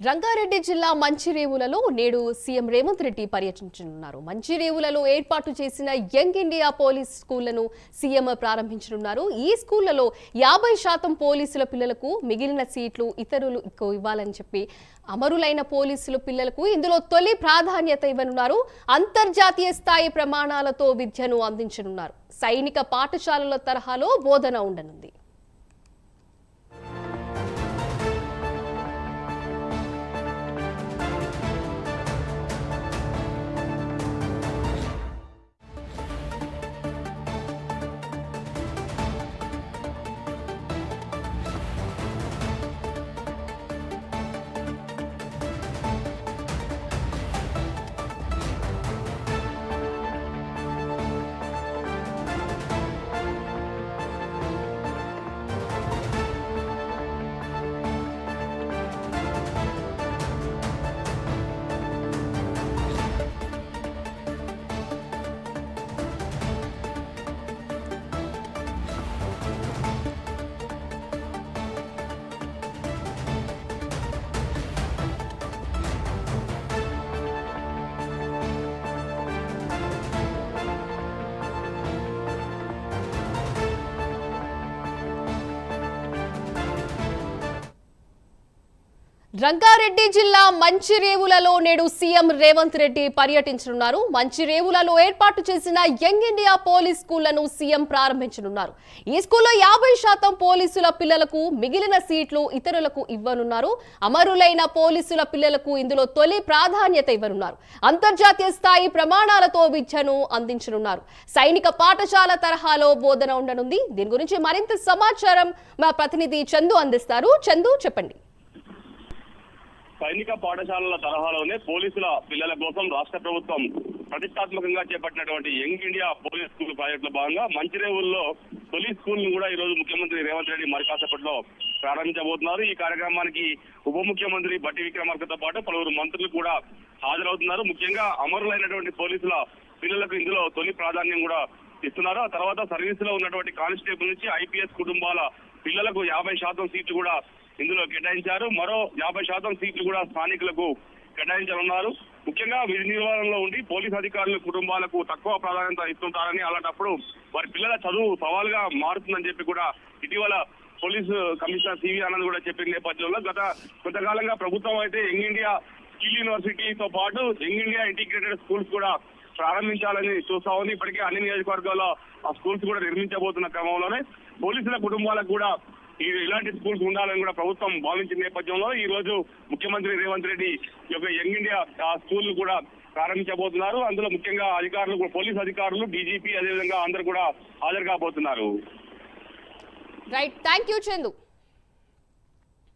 రంగారెడ్డి జిల్లా మంచిరేవులలో నేడు సీఎం రేవంత్ రెడ్డి పర్యటించనున్నారు. మంచిరేవులలో ఏర్పాటు చేసిన యంగ్ ఇండియా పోలీస్ స్కూళ్లను సీఎం ప్రారంభించనున్నారు. ఈ స్కూళ్లలో 50% పోలీసుల పిల్లలకు మిగిలిన సీట్లు ఇతరులకు ఇవ్వాలని చెప్పి అమరులైన పోలీసుల పిల్లలకు ఇందులో తొలి ప్రాధాన్యత ఇవ్వనున్నారు. అంతర్జాతీయ స్థాయి ప్రమాణాలతో విద్యను అందించనున్నారు. సైనిక పాఠశాలల తరహాలో బోధన ఉండనుంది. రంగారెడ్డి జిల్లా మంచిరేవులలో నేడు సీఎం రేవంత్ రెడ్డి పర్యటించనున్నారు. మంచిరేవులలో ఏర్పాటు చేసిన యంగ్ ఇండియా పోలీస్ స్కూళ్లను సీఎం ప్రారంభించనున్నారు. ఈ స్కూల్లో 50% పోలీసుల పిల్లలకు మిగిలిన సీట్లు ఇతరులకు ఇవ్వనున్నారు. అమరులైన పోలీసుల పిల్లలకు ఇందులో తొలి ప్రాధాన్యత ఇవ్వనున్నారు. అంతర్జాతీయ స్థాయి ప్రమాణాలతో విద్యను అందించనున్నారు. సైనిక పాఠశాల తరహాలో బోధన ఉండనుంది. దీని గురించి మరింత సమాచారం మా ప్రతినిధి చందు అందిస్తారు. చందు, చెప్పండి. సైనిక పాఠశాలల తరహాలోనే పోలీసుల పిల్లల కోసం రాష్ట్ర ప్రభుత్వం ప్రతిష్టాత్మకంగా చేపట్టినటువంటి యంగ్ ఇండియా పోలీస్ స్కూల్ ప్రాజెక్టులో భాగంగా మంచిరేవుల్లో తొలి స్కూల్ ను కూడా ఈ రోజు ముఖ్యమంత్రి రేవంత్ రెడ్డి మరి కాసేపట్లో ప్రారంభించబోతున్నారు. ఈ కార్యక్రమానికి ఉప ముఖ్యమంత్రి బట్టి విక్రమార్కతో పాటు పలువురు మంత్రులు కూడా హాజరవుతున్నారు. ముఖ్యంగా అమరులైనటువంటి పోలీసుల పిల్లలకు ఇందులో తొలి ప్రాధాన్యం కూడా ఇస్తున్నారు. ఆ తర్వాత సర్వీస్ లో ఉన్నటువంటి కానిస్టేబుల్ నుంచి ఐపీఎస్ కుటుంబాల పిల్లలకు 50% సీట్లు కూడా ఇందులో కేటాయించారు. మరో 50% సీట్లు కూడా స్థానికులకు కేటాయించనున్నారు. ముఖ్యంగా విధి నిర్వహణలో ఉండి పోలీస్ అధికారుల కుటుంబాలకు తక్కువ ప్రాధాన్యత ఇస్తుంటారని, అలాంటప్పుడు వారి పిల్లల చదువు సవాలుగా మారుతుందని చెప్పి కూడా ఇటీవల పోలీసు కమిషనర్ సివి ఆనంద్ కూడా చెప్పిన నేపథ్యంలో కొంతకాలంగా ప్రభుత్వం అయితే యంగ్ ఇండియా స్కిల్ యూనివర్సిటీతో పాటు యంగ్ ఇండియా ఇంటిగ్రేటెడ్ స్కూల్స్ కూడా ప్రారంభించాలని చూస్తా ఉంది. ఇప్పటికే అన్ని నియోజకవర్గాల్లో ఆ స్కూల్స్ కూడా నిర్మించబోతున్న క్రమంలోనే పోలీసుల కుటుంబాలకు కూడా ఇలాంటి స్కూల్స్ ఉండాలని కూడా ప్రభుత్వం భావించిన నేపథ్యంలో ఈ రోజు ముఖ్యమంత్రి రేవంత్ రెడ్డి ఈ యొక్క యంగ్ ఇండియా స్కూల్ కూడా ప్రారంభించబోతున్నారు. అందులో ముఖ్యంగా అధికారులు, పోలీస్ అధికారులు, డీజీపీ అదేవిధంగా అందరూ కూడా హాజరు కాబోతున్నారు. Right, thank you Chandu.